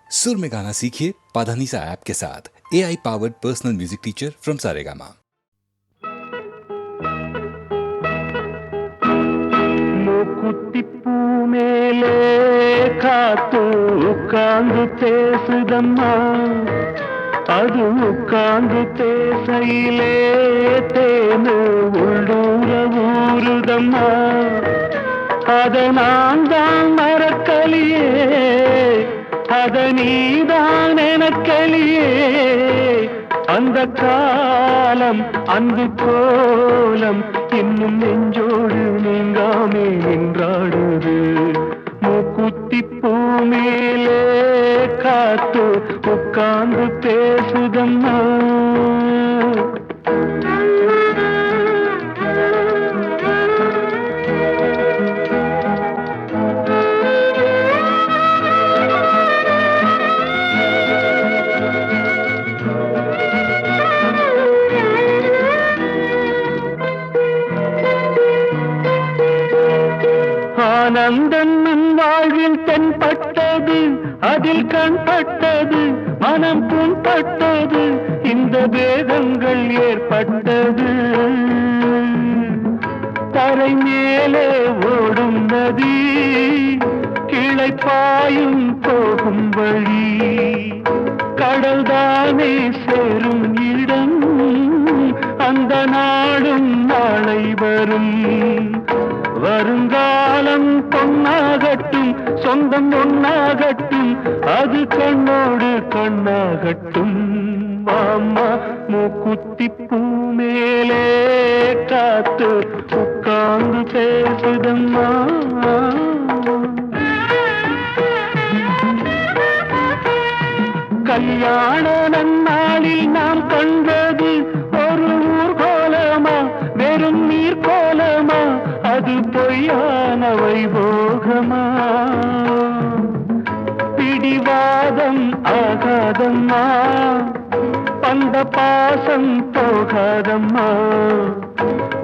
सुर में गाना सीखिए पाधानीसा ऐप के साथ। AI powered personal music teacher from Saregama. மூக்குத்திப்பூ மேலே காத்து உட்கார்ந்து பேசுதம்மா, அது உட்கார்ந்து பேசையிலே தேனு உள்ளூர ஊறுதம்மா. அத நான் தான் மறக்கலியே, அத நீதான் எனக்கலியே. அந்த காலம் அன்பு கோலம் இன்னும் நெஞ்சோடு நீங்காமே நின்றாடுது. மூக்குத்திப்பூ மேலே காத்து உட்கார்ந்து பேசுதம்மா. ஆனந்தன் வாழ்வில் தென்பட்டது, அதில் கண்பட்டது, மனம் புண்பட்டது, இந்த வேதங்கள் ஏற்பட்டது. தரை மேலே ஓடும் நதி, கிளை பாயும் போகும் வழி, கடல்தானே சேரும் இடம், அந்த நாடும் நாளை வரும். வருங்காலம் பொன்னாகட்டும், சொந்தம் ஒன்னாகட்டும், அது கண்ணோடு கண்ணாகட்டும். மாமா மூக்குத்திப்பூ மேலே காத்து உட்கார்ந்து பேசுதம்மா. கல்யாண நன்னாளில் நாம் கண்டது ஒரு ஊர்கோலமா, வெறும் நீர் கோலமா, அது பொய்யான வைபோகமா. பிடிவாதம் ஆகாதம்மா, பந்த பாசம் போகாதம்மா,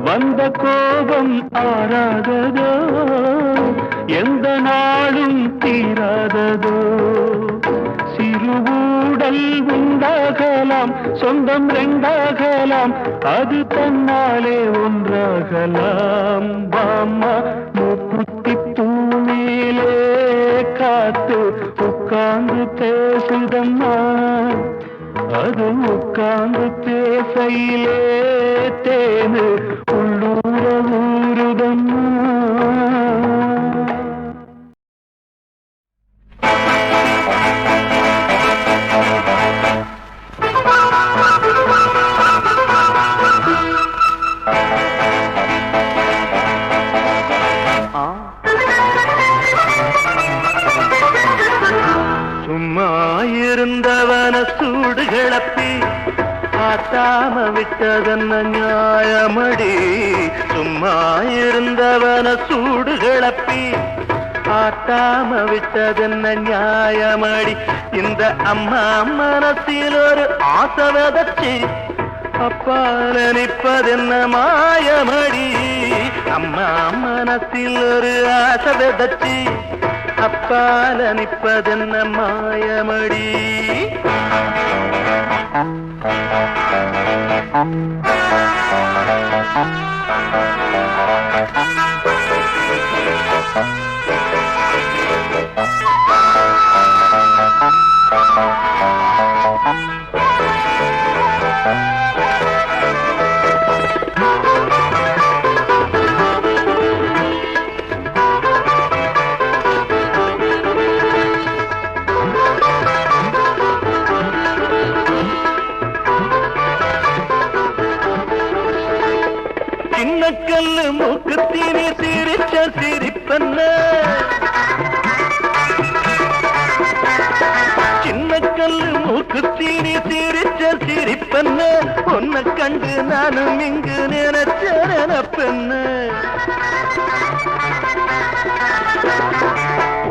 வந்த கோபம் ஆறாததோ, எந்த நாளும் தீராததோ. சிறுவூடல் உண்டாகலாம், சொந்தம் ரெண்டாகலாம், அது தன்னாலே ஒன்றாகலாம். வாம்மா மூக்குத்திப்பூ மேலே காத்து உட்கார்ந்து பேசுதம்மா, அது உட்கார்ந்து பேசையிலே தேனு உள்ளூர ஊறுதம்மா. சும்மா இருந்தவன சூடு கிளப்பி காட்டாம விட்டதென்ன நியாயமடி. சும்மா இருந்தவன சூடு கிளப்பி காட்டாம விட்டதென்ன நியாயமடி. இந்த அம்மா மனசில் ஒரு ஆசை விதைச்சி அப்பால நிற்பதென்ன மாயமடி. அம்மா மனசில் ஒரு ஆசை விதைச்சி அப்பால நிற்பதென்ன மாயமடி. சின்னக்கல்லு மூக்குத்தீனி சிரிச்ச சிரிப்பன்ன, சின்னக்கல்லு மூக்குத்தீனி சிரிச்ச சிரிப்பன்ன, உன்னை கண்டு நானும் இங்கு நினைச்ச நினப்பென்ன.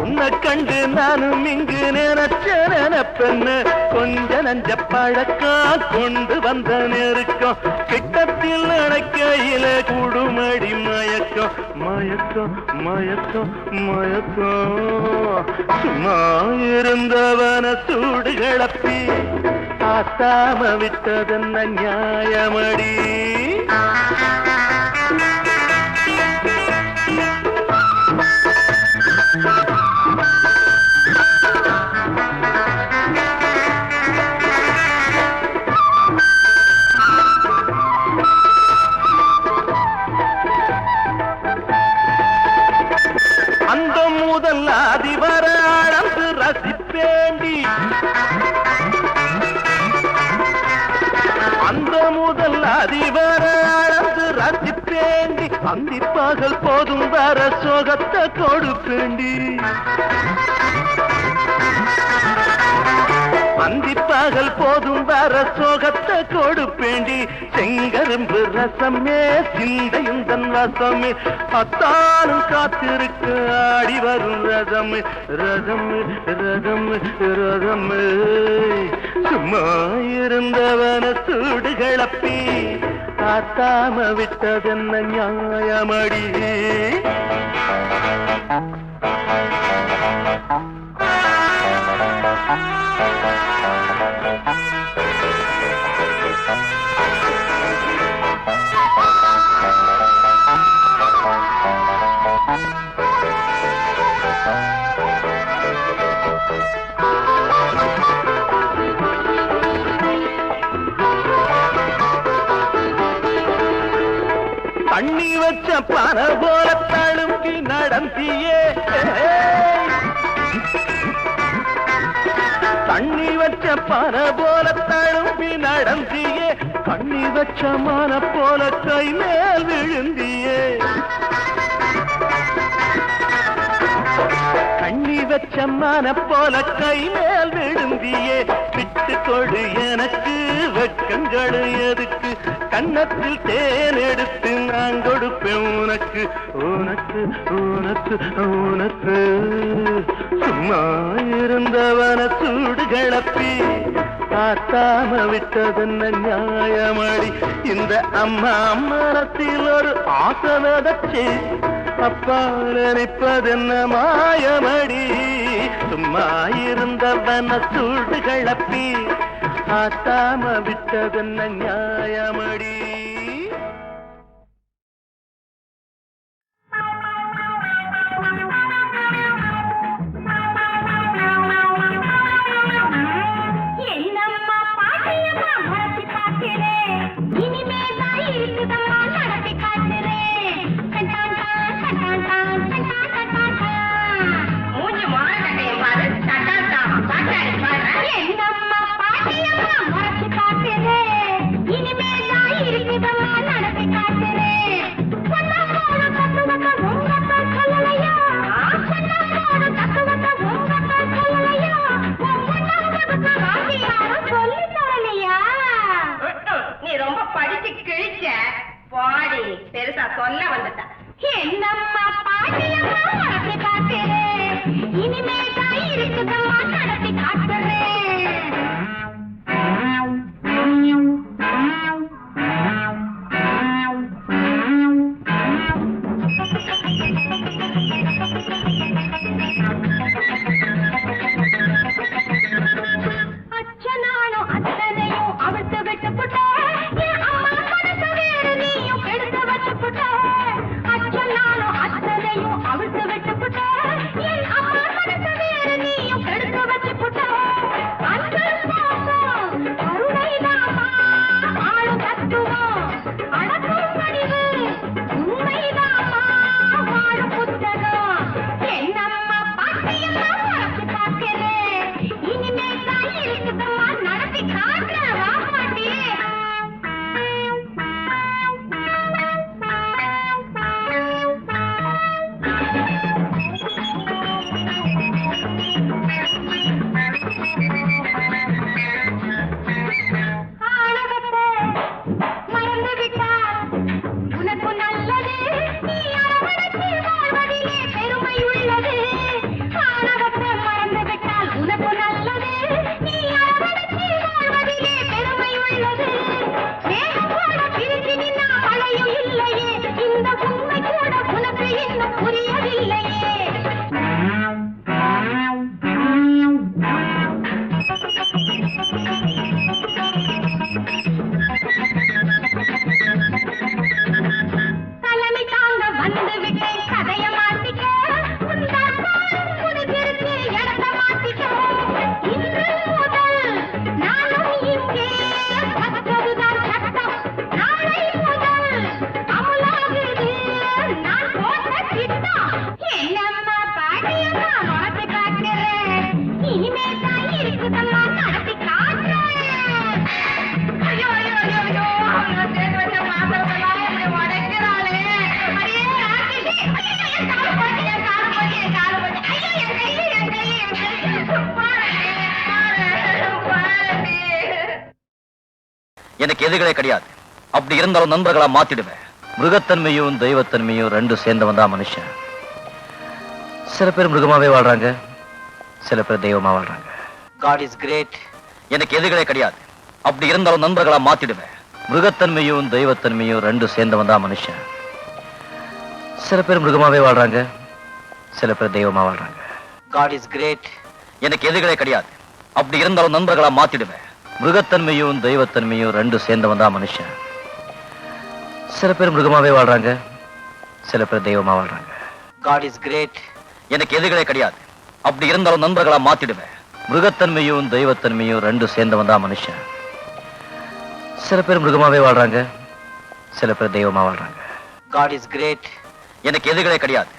உன்னை கண்டு நானும் இங்கு நினைச்ச நினைப்பெண்ணு கொஞ்ச நஞ்ச பழக்கம் கொண்டு வந்த நெருக்கம் கிட்டத்தில் அடைக்கையில குடுமடி மயக்கம் மயக்கம் மயக்கம் மயக்கம் சும்மா இருந்தவன சூடு கிளப்பி ஆத்தாம விட்டதென்ன நியாயமடி அந்த முதல் அதிவர அளந்து ரசிப்பேண்டி அந்த முதல் அதிவர அளந்து ரசிப்பேண்டி அந்திப்பகல் போதும் வர சோகத்தை கொடுப்பேண்டி அந்திப்பகல் போதும் வர சோகத்தை கொடுப்பேண்டி செங்கரும்பு ரசமே சிந்தையும் தன் ரசமே அத்தானும் காத்திருக்க ஆடி வரும் ரதமே ரதமே ரதமே ரதமே சும்மா இருந்தவன சூடு கிளப்பி ஆத்தாம விட்டதென்ன நியாயமடி தண்ணி வச்ச பன போல தழும்பி நடந்தியே தண்ணி வச்ச பன போல தழும்பி நடந்தியே கண்ணி வச்ச மான போல கை மேல் விழுந்தியே கண்ணி வச்ச மான போல கை மேல் விழுந்தியே விட்டு கொடு எனக்கு வெக்கங்கள் எதுக்கு கன்னத்தில் தேன் எடுத்து நான் கொடுப்பேன் உனக்கு உனக்கு உனக்கு உனக்கு சும்மா இருந்தவன சூடு கிளப்பி ஆத்தாம விட்டதென்ன நியாயமடி இந்த அம்மா மனத்தில் ஒரு ஆசை விதச்சி அப்பா நினைப்பதென்ன மாயமடி சும்மா இருந்தவன சூடு கிளப்பி ஆத்தாம விட்டதென்ன நியாயமடி என்னம்மா பாட்டியம்மா மரத்தி பார்க்கிறேன் இனிமேதான் இருக்குதம்மா நடத்தி காட்டுறேன் மூஞ்சி மாறட்டையும் பாரு என்னம்மா பாட்டியம்மா மரத்தி பார்க்கிறேன் இனிமேதான் இருக்குதம்மா நடத்தி காட்டுறேன் சொன்னமோட தத்துவத்தை உங்கத்த சொல்லலையா சொன்னமோட தத்துவத்தை உங்கத்த சொல்லலையா நீ ரொம்ப படிச்சு கிழிச்ச பாடி பெருசா சொல்ல வந்துட்ட என்னம்மா பாட்டியம்மா நடத்தி காட்டுறேன் இனிமேதான் இருக்குதம்மா நடத்தி காட்டுறேன் அச்சனாலும் அத்தனையும் அவிழ்த்து விட்டு புட்ட என் அம்மா மனசு வேறு நீயும் கெடுத்து வச்சு புட்ட அச்சனாலும் அத்தனையும் அவிழ்த்து விட்டு புட்ட என் அம்மா மனசு வேறு நீயும் கெடுத்து வச்சு புட்ட அன்பு பாசம் கருணைதாமா ஆளு தத்துவம் அடக்கும் பணிவு உண்மைதாமா வாழும் புத்தகம் என்னம்மா பாட்டியம்மா மறந்து பார்க்கிறேன் இனிமேதான் இருக்குதம்மா நடத்தி காட்டுறவா பாட்டி ஆணவத்தை மறந்து விட்டால் உனக்கு நல்லது நீ அரவணைத்து வாழ்வதிலே பெருமை உள்ளது ஆணவத்தை மறந்து விட்டால் உனக்கு நல்லது இதெல்லாம் நடத்தி காட்டுறேன். ஐயோ ஐயோ ஐயோ ஐயோ அவங்க சேர்த்து வச்ச மாத்திரத்தெல்லாம் இப்படி உடைக்கிறாளே. அடியே ராட்சசி. ஐயோ என் காலு போச்சு என் காலு போச்சு என் காலு போச்சு. ஐயோ என் கை என் கை என் கை. பாரதி. எனக்கு எதிர்களே கிடையாது. அப்படி இருந்தாலும் நண்பர்களா மாத்திடுவேன். மிருகத்தன்மையும் தெய்வத்தன்மையும் ரெண்டு சேர்ந்தவன் தான் மனுஷன். சில பேர் மிருகமாவே வாழ்றாங்க, சில பேர் தெய்வமா வாழ்றாங்க. God is great. எனக்கு எதிர்களே கிடையாது. அப்படி இருந்தாலும் நண்பர்களா மாத்திடுவேன். மிருகத்தன்மையும் தெய்வத்தன்மையும் ரெண்டு சேர்ந்தவன் தான் மனுஷன். சில பேர் மிருகமாவே வாழ்றாங்க, சில பேர் தெய்வமா வாழ்றாங்க. God is great. எனக்கு எதிர்களே கிடையாது. அப்படி இருந்தாலும் நண்பர்களா மாத்திடுவேன். மிருகத்தன்மையும் தெய்வத்தன்மையும் ரெண்டு சேர்ந்தவன் தான் மனுஷன். சில பேர் மிருகமாவே வாழ்றாங்க, சில பேர் தெய்வமா வாழ்றாங்க. God is great. எனக்கு எதிர்களே கிடையாது. அப்படி இருந்தாலும் நண்பர்களா மாத்திடுவேன். மிருகத்தன்மையும் தெய்வத்தன்மையும் ரெண்டு சேர்ந்தவன் தான் மனுஷன். சில பேர் மிருகமாவே வாழ்றாங்க, சில பேர் தெய்வமா வாழ்றாங்க. God is great. எனக்கு எதிர்களே கிடையாது.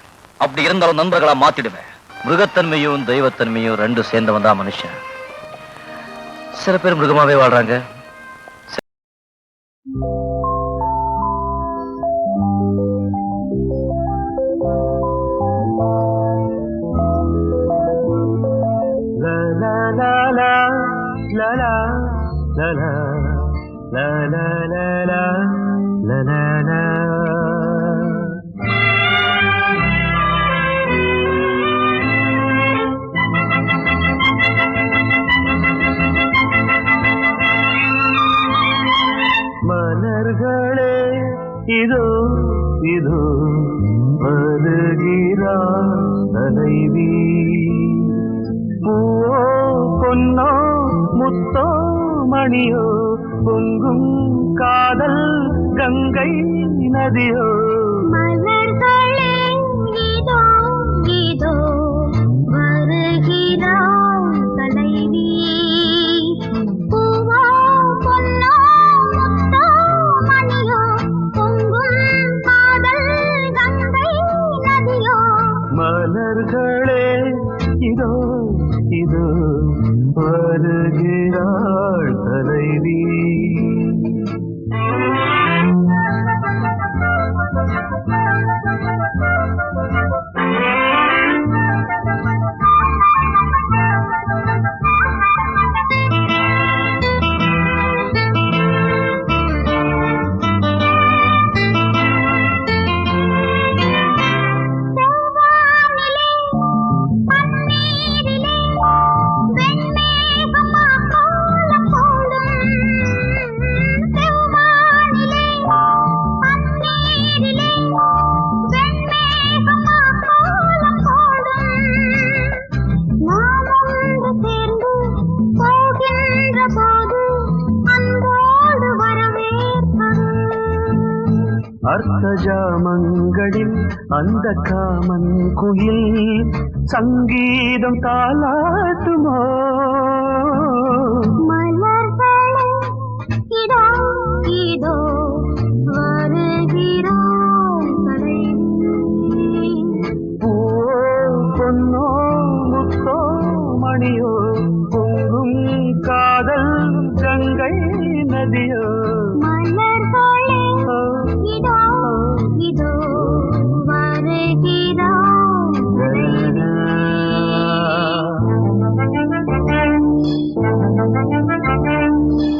அப்படி இருந்தாலும் நண்பர்களா மாத்திடுவேன். மிருகத்தன்மையும் தெய்வத்தன்மையும் ரெண்டு சேர்ந்தவன் தான் மனுஷன். சில பேர் மிருகமாவே வாழ்றாங்க. La la la la la la la la la la la. மலர்களே இதோ இதோ வருகிறார் தலைவி. பூவோ பொன்னோ முத்தோ மணியோ பொங்கும் காதல் கங்கை நதியோ. மலர்களே இதோ இதோ வருகிறாள் தலைவி. பூவோ பொன்னோ முத்தோ மணியோ பொங்கும் காதல் கங்கை நதியோ. மலர்களே இதோ இதோ வருகிறாள் தலைவி. அர்த்தஜாமங்களில் அந்த காமன் குயில் சங்கீதம் தாலாட்டுமோ. மலர்களே இதோ இதோ வருகிறாள் தலைவி. பூவோ பொன்னோ முத்தோ மணியோ பொங்கும் காதல் கங்கை நதியோ. மலர்களே இதோ இதோ வருகிறாள் தலைவி.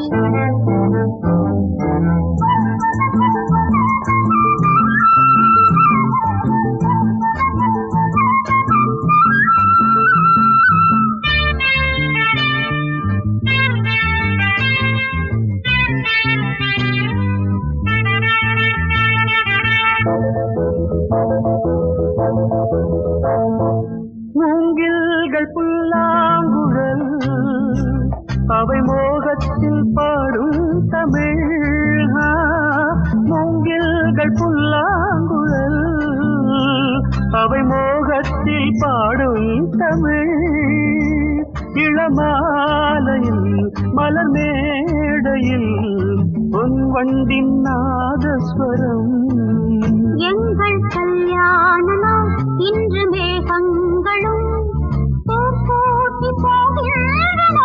மூங்கில்கள் புல்லாங்குழல் அவை மோகத்தில் பாடும் தமிழ். மூங்கில்கள் புல்லாங்குழல் அவை மோகத்தில் பாடும் தமிழ். இளமாலையில் மலர் மேடையில் பொன் வண்டின் நாதஸ்வரம். எங்கள் கல்யாண நாள் இன்று மேகங்களும் போட்டி போகின்றன.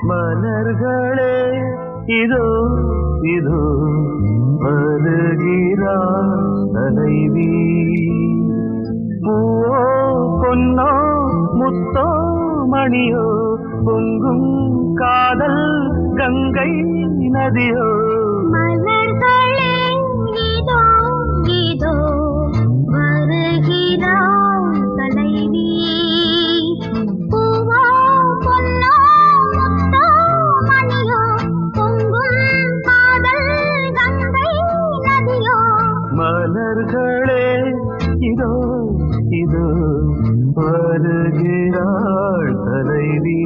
மலர்களே இதோ இதோ வருகிறார் தலைவி பூவோ பொன்னோ முத்தோ மணியோ பொங்கும் காதல் கங்கை நதியோ மலர்களே இதோ இதோ வருகிறாள் தலைவி பூவோ பொன்னோ முத்தோ மணியோ பொங்கும் காதல் கங்கை நதியோ மலர்களே இதோ இதோ வருகிறாள் தலைவி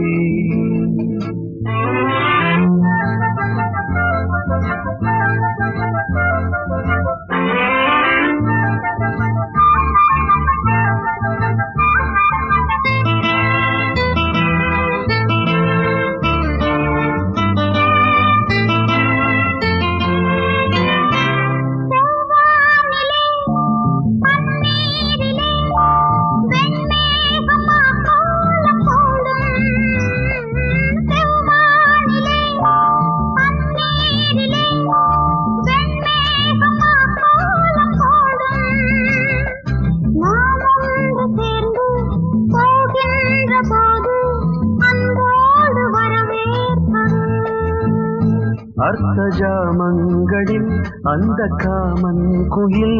அர்த்தஜாமங்களில் அந்த காமன் குயில்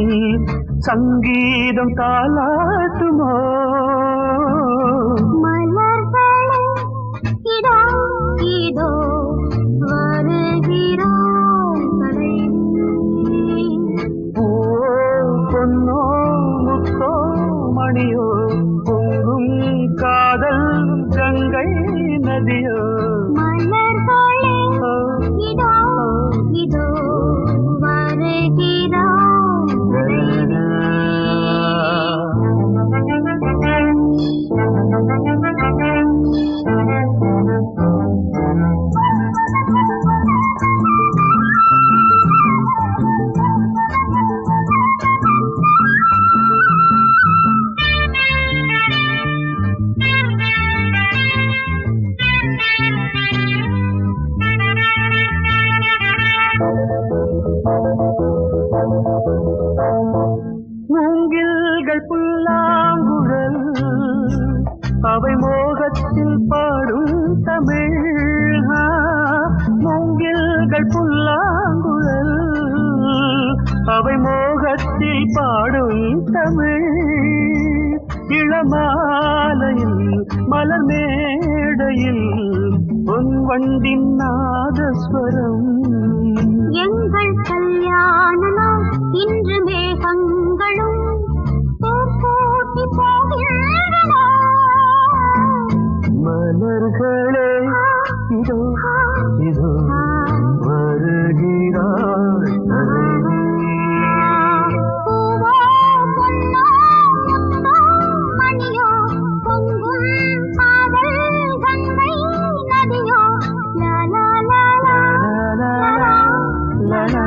சங்கீதம் தாலாட்டுமோ மலர்களே இதோ இதோ வருகிறாள் தலைவி பூவோ பொன்னோ முத்தோ மணியோ பொங்கும் காதல் கங்கை நதியோ மலர்களே இதோ இதோ வருகிறாள் தலைவி மூங்கில்கள் புல்லாங்குழல் அவை மோகத்தில் பாடும் தமிழ் மூங்கில்கள் புல்லாங்குழல் அவை மோகத்தில் பாடும் தமிழ் இளமாலையில் மலர் மேடையில் பொன் வண்டின் நாதஸ்வரம் எங்கள் கல்யாணம் இன்று மேகங்களும் போட்டி போகின்றன மலர்களே இதோ இதோ வருகிறாள் தலைவி பூவோ பொன்னோ முத்தோ மணியோ பொங்கும் காதல் கங்கை நதியோ லா லா லா லா லா லா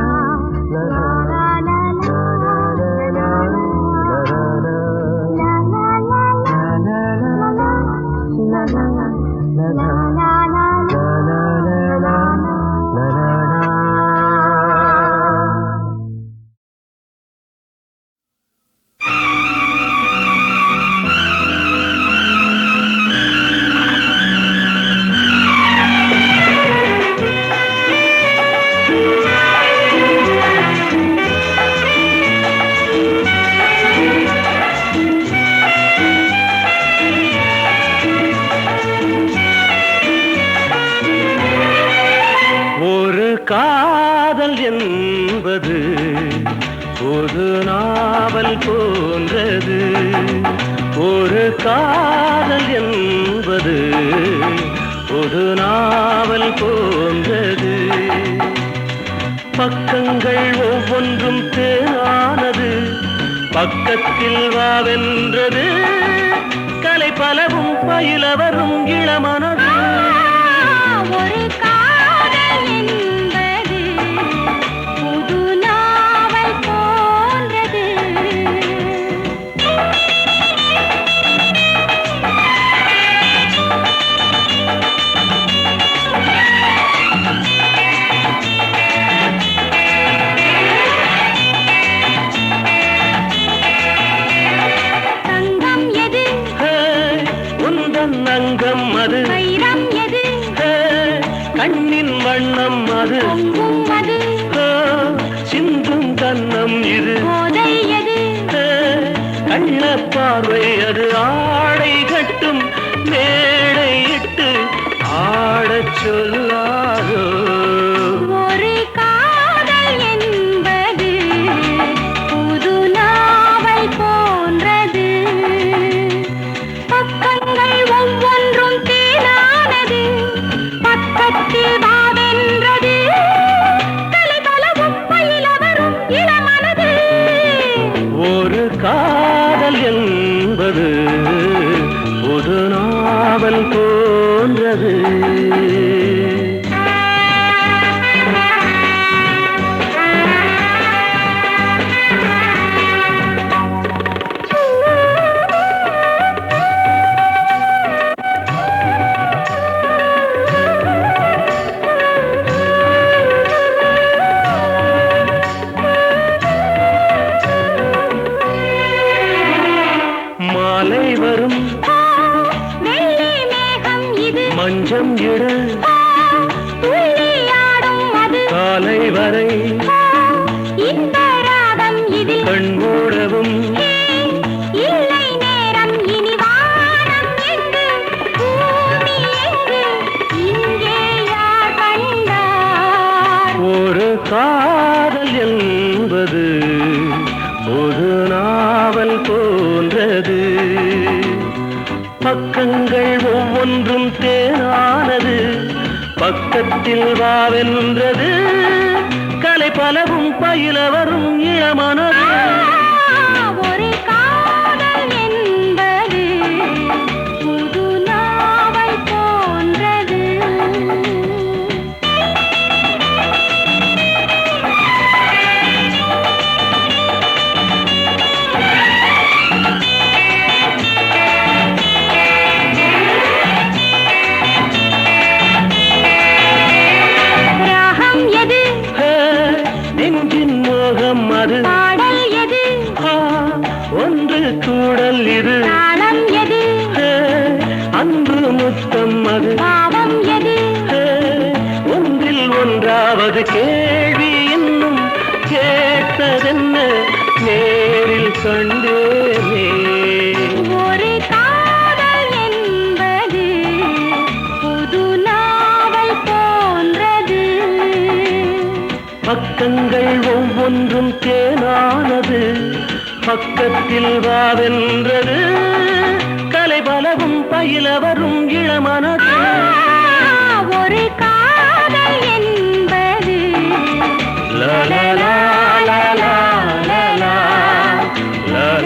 காதல் என்பது புது நாவல் போன்றது ஒரு காதல் என்பது புது நாவல் போன்றது பக்கங்கள் ஒவ்வொன்றும் தேனானது பக்கத்தில் வாவென்றது கலை பலவும் பயில வரும் இளமனது ஒரு காதல் என்பது புது நாவல் போன்றது தங்கம் எது உந்தன் அங்கம் அது வைரம் எது கண்ணின் வண்ணம் அது பொங்கும் அது சிந்தும் கண்ணம் இது போதை எது கள்ள பார்வை அது ஆடை கட்டும் மேடையிட்டு ஆடச் சொல்லாதோ ஒரு காதல் என்பது புது நாவல் போன்றது பக்கங்கள் ஒவ்வொன்றும் தேனானது பக்கத்தில் வாவென்றது கலை பலவும் பயில வரும் இளமனது ஒரு காதல் என்பது புது நாவல் போன்றது மாலை வரும் வெள்ளி மேகம் இது மஞ்சம் இட துள்ளி ஆடும் அது காலை வரை இந்த ராகம் இதில் கண்மூடவும் இல்லை நேரம் இனி வானம் எங்கு பூமி எங்கு இங்கே யார் கண்டார் ஒரு காதல் என்பது ஒரு நாவல் போன்றது பக்கங்கள் ஒவ்வொன்றும் தேனானது பக்கத்தில் வாவென்றது கலை பலவும் பயில வரும் இளமனது ஒரு காதல் என்பது புது நாவல் போன்றது ராகம் எது நெஞ்சின் மோகம் அது பாடல் எது ஒன்று கூடல் இது தாளம் எது அன்பு முத்தம் அது பாவம் எது ஒன்றில் ஒன்றாவது கேள்வி இன்னும் கேட்டதென்ன நேரில் கண்டேனே ஒரு காதல் என்பது புது நாவல் போன்றது பக்கங்கள் ஒவ்வொன்றும் தேனானது பக்கத்தில் வாவென்றது கலை பலவும் பயில வரும் இளமனது ஒரு காதல் என்பது லா லா லா லா லா லா லா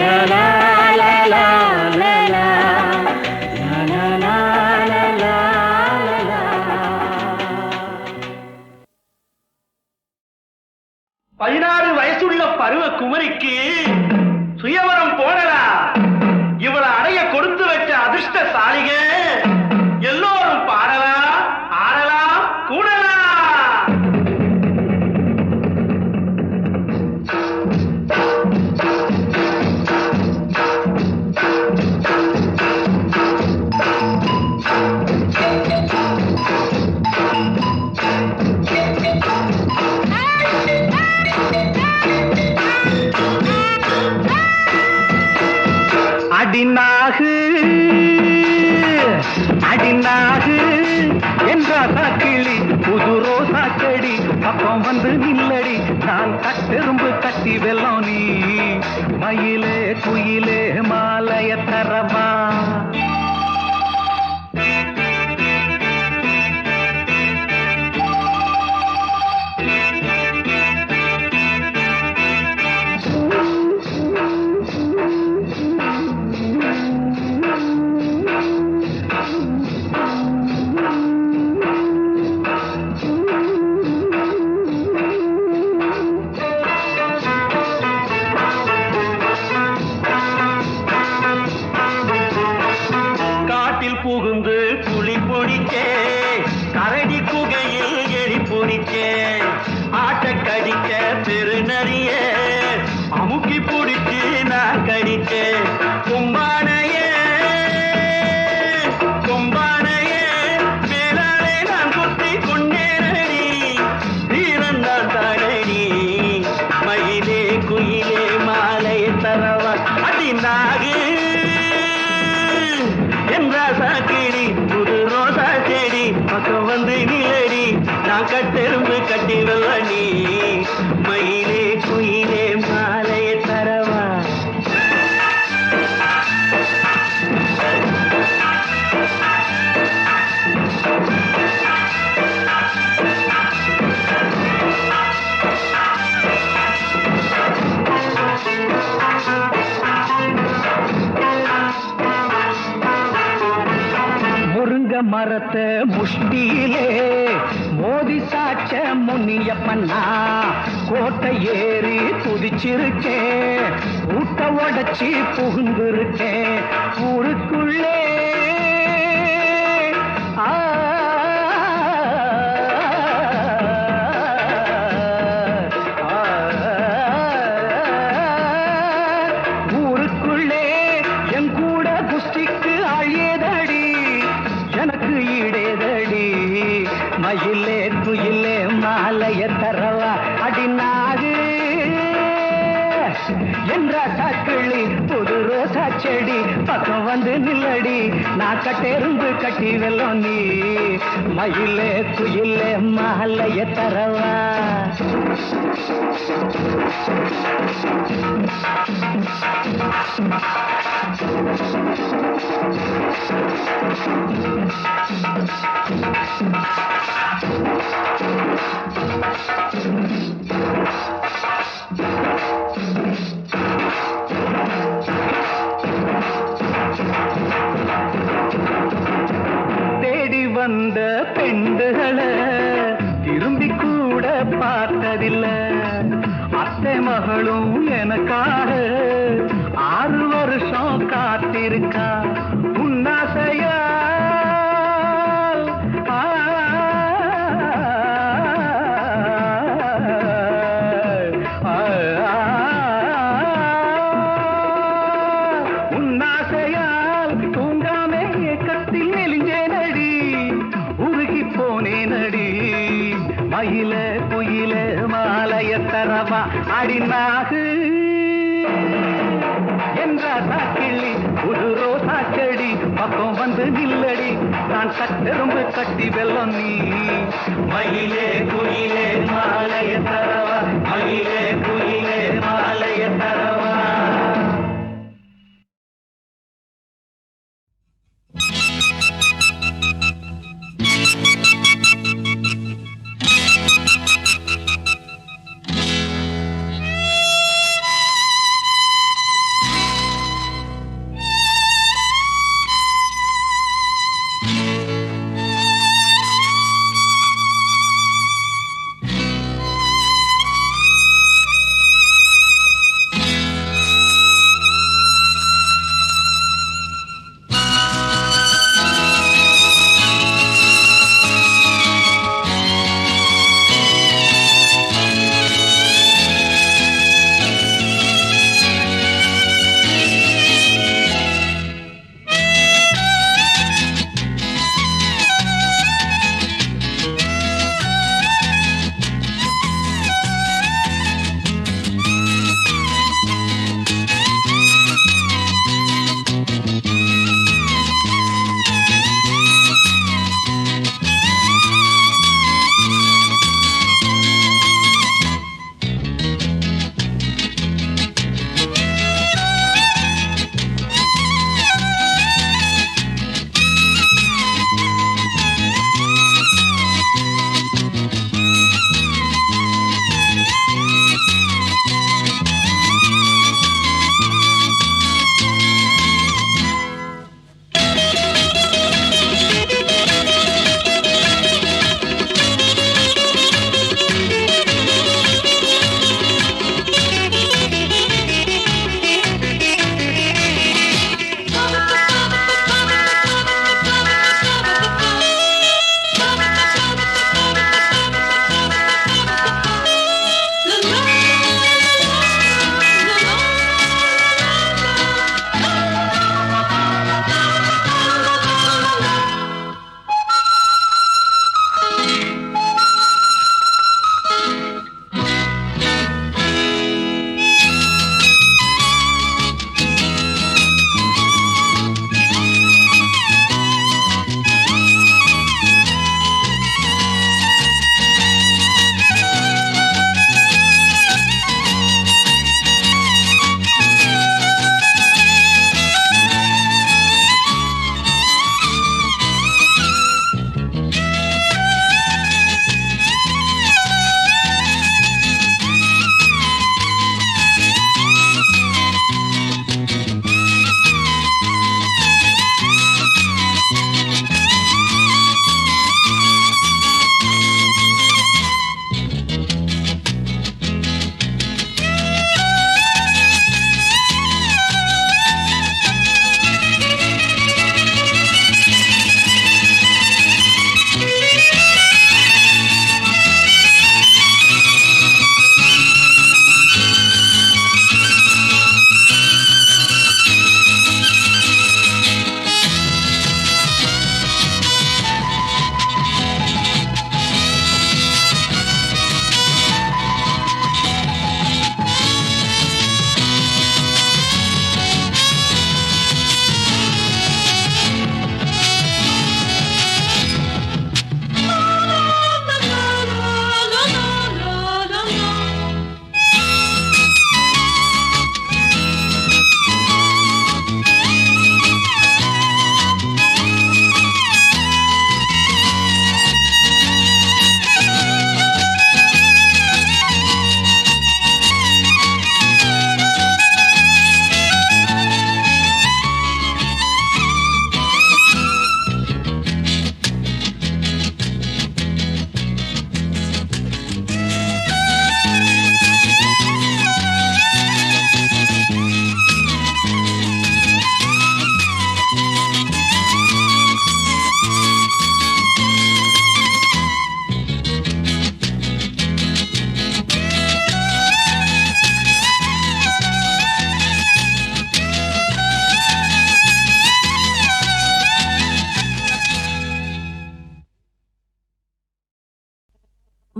லா லா லா லா லா லா லா லா லா லா லா லா. 16 வயசுள்ள பருவ குமரிக்கு சுயவரம் போடலாம் இவளை அடைய கொடுத்து வச்ச அதிர்ஷ்டசாலிக எல்லோரும் பாடலாம் ஆடலாம் கூடலாம் நான் கட்டெரும்பு கட்டி வெல்லம் நீ மயிலே குயிலே மாலைய தரவா புகுந்து புலி பொடிச்சே கரடி குகையில் எரி பொடிச்சே ஆட்ட கடிக்க பெருநறிய அமுக்கி பிடிச்சு நான் கடிச்சே கும்பானையே கும்பானையே மேலாலே நான் குத்தி கொண்டேனடி வீரந்தான் தானடி மயிலே குயிலே மாலை தரவா அடி நாகு கிளி புது ரோசா செடி பக்கம் வந்து நிலடி நான் கட்டெரும்பு கட்டி வெள்ளி மயிலே குயிலே மாலையை தரவா மரத்தை முஷ்டியிலே மோதி சாச்ச முனியப்பண்ணா கோட்டை ஏறி குதிச்சிருக்கேன் ஊட்ட உடச்சி புகுந்திருக்கேன் ஊருக்குள்ளே ஊருக்குள்ளே என் கூட குஸ்திக்கு ஆழியதடி எனக்கு ஈடேதடி மயிலே குயிலே மாலைய தரவா அடிநாகு என்ற சாக்கிளி புது ரோசா செடி பக்கம் வந்து நில்லடி நான் கட்டெரும்பு கட்டி வெல்லம் நீ மயிலே குயிலே மாலைய தரவா தேடி வந்த பெண்களை திரும்பி கூட பார்த்ததில்லை அத்தை மகளும் எனக்காக 6 வருஷம் காத்திருக்கா உன்னாசையா உன்னாசையால் தூங்காமே கத்தில் நெலிஞ்சேனடி உருகி போனேனடி மயில குயில மாலைய தரவா அடிநாகு என்ற சாக்கிள்ளி புது ரோசா செடி பக்கம் வந்து நில்லடி நான் கட்டெரும்பு கட்டி வெல்லம் நீ மயிலே குயிலே மாலைய தரவா மயிலே குயிலே மாலைய தரவா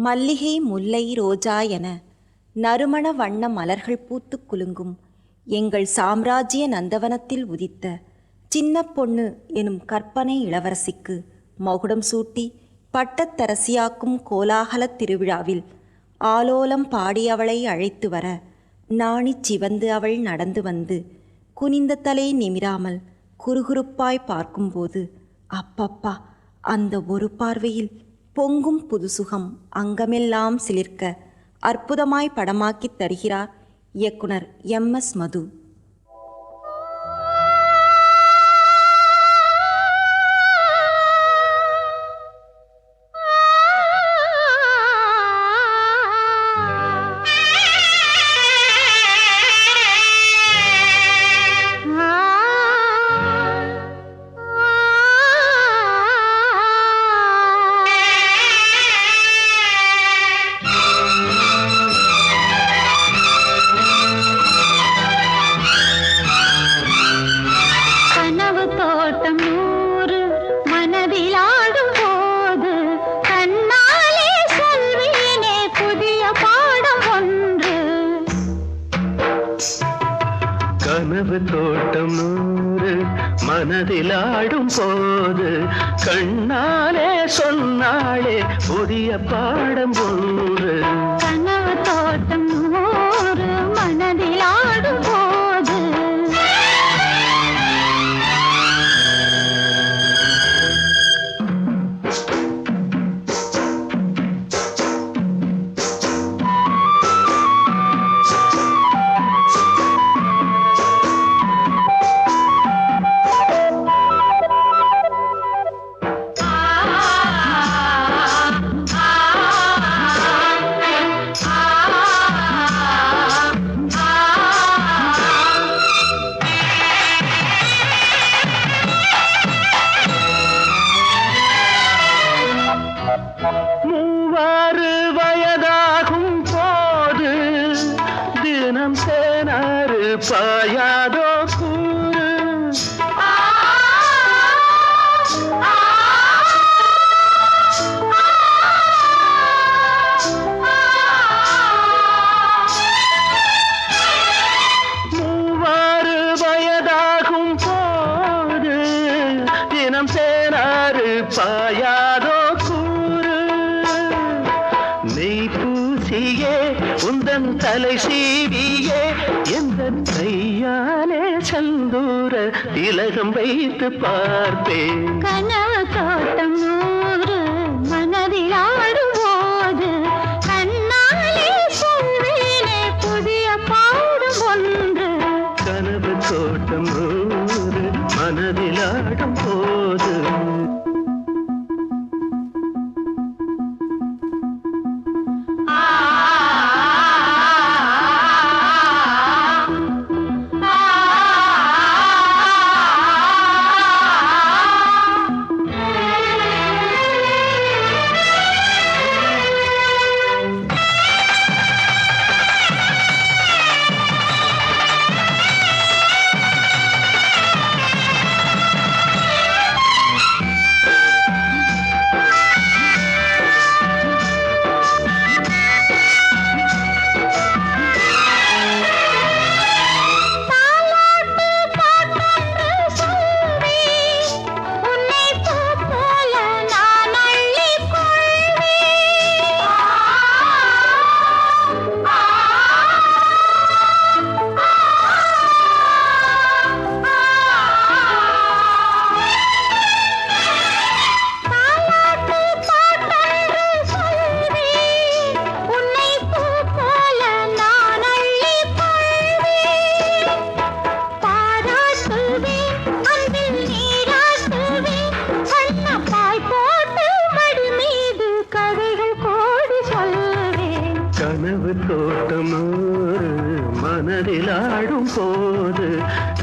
மல்லிகை முல்லை ரோஜா என நறுமண வண்ண மலர்கள் பூத்து குலுங்கும் எங்கள் சாம்ராஜ்ய நந்தவனத்தில் உதித்த சின்ன பொண்ணு எனும் கற்பனை இளவரசிக்கு மகுடம் சூட்டி பட்டத்தரசியாக்கும் கோலாகலத் திருவிழாவில் ஆலோலம் பாடி அவளை அழைத்து வர நாணிச் சிவந்து அவள் நடந்து வந்து குனிந்த தலை நிமிராமல் குறுகுறுப்பாய் பார்க்கும்போது அப்பப்பா, அந்த ஒரு பார்வையில் பொங்கும் புதுசுகம் அங்கமெல்லாம் சிலிர்க்க அற்புதமாய் படமாக்கித் தருகிறார் இயக்குனர் எம்.எஸ். மது. கனவு தோட்டம் நூறு மனதிலாடும் போது கண்ணாலே சொன்னாளே புதிய பாடம் ஒன்று. கனவு தோட்டம் நூறு மனதிலாடும் போது மூவாறு வயதாகும் போது தினம் சேனாறு பாயாதோ கூறு. மூவாறு வயதாகும் போது தினம் சேனாறு பாயாதோ பூசியே உந்தன் தலை சீவியே எந்த கையாலே செந்தூர திலகம் வைத்து பார்ப்பேன். கனவு தோட்டம் நூறு மனதிலாடும் போது கண்ணாலே சொல்வேனே புதிய பாடும் ஒன்று. கனவு தோட்டம் நூறு மனதிலாடும் போது தோட்டம் மனதிலாடும் போது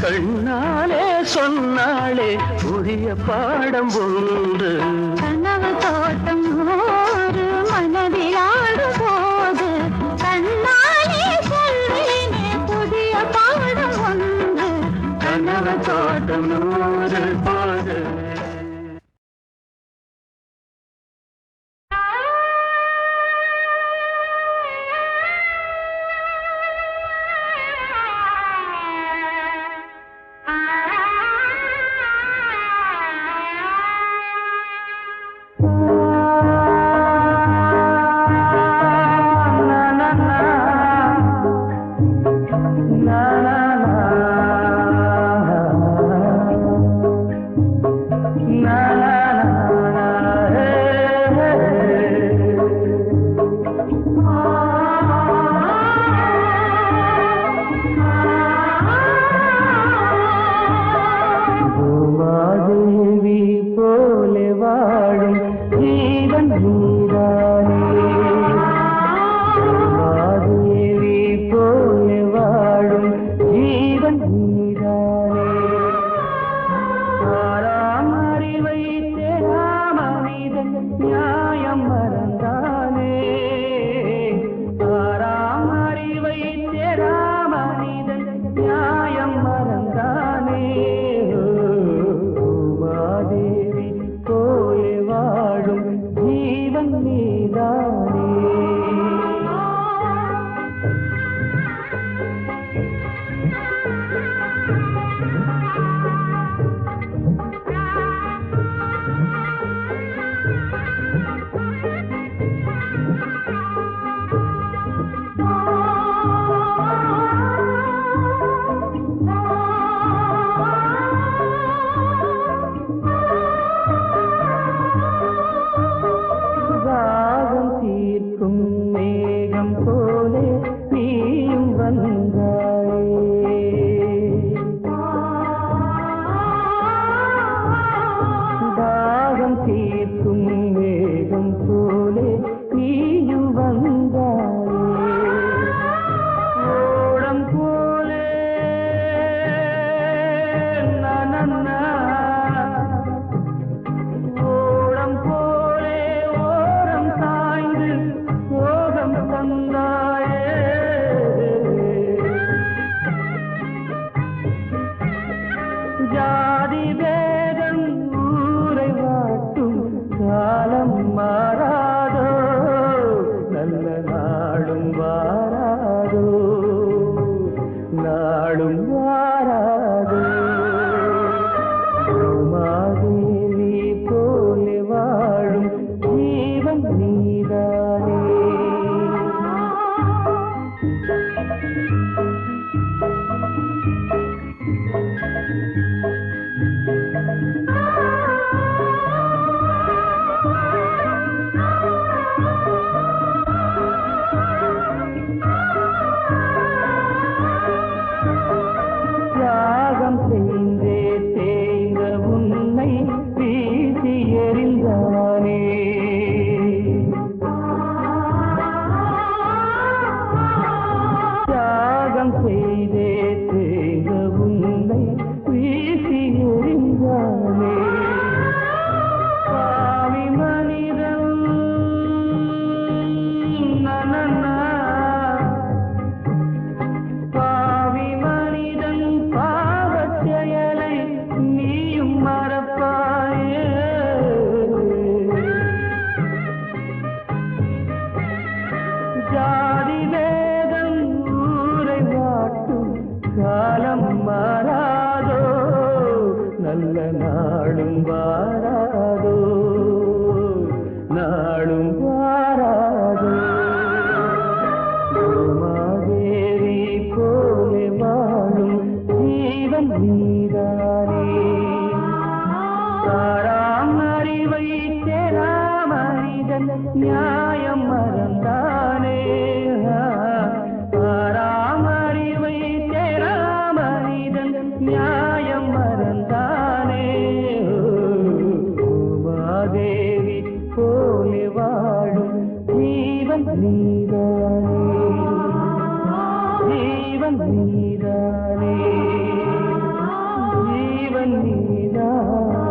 கண்ணாலே சொன்னாளே புதிய பாடம் ஒன்று. கனவு தோட்டம் நூறு மனதிலாடும் போது கண்ணாலே சொல்வேனே புதிய பாடம் ஒன்று. கனவு தோட்டம் நூறு போது பாவம் செய்தே தேங்க உன்னை வீசி எறிந்தானே பாவி மனிதன் நனனா பாவி மனிதன் பாவச் செயலை நீயும் மறப்பாயே ஜாதி வேதம் ஊரை வாட்டும் காலம் மாறாதோ நல்ல நாளும் வாராதோ நாளும் வாராதோ உமாதேவி போலே வாழும் ஜீவன் நீதானே தாராம் அறிவை தேராம் மனிதன் நியாயம் மறந்தானே தாராம் அறிவை தேராம் மனிதன் நியாயம் மறந்தானே உமாதேவி போலே வாழும் ஜீவன் நீதானே ஜீவன் நீதானே ஜீவன் நீதானே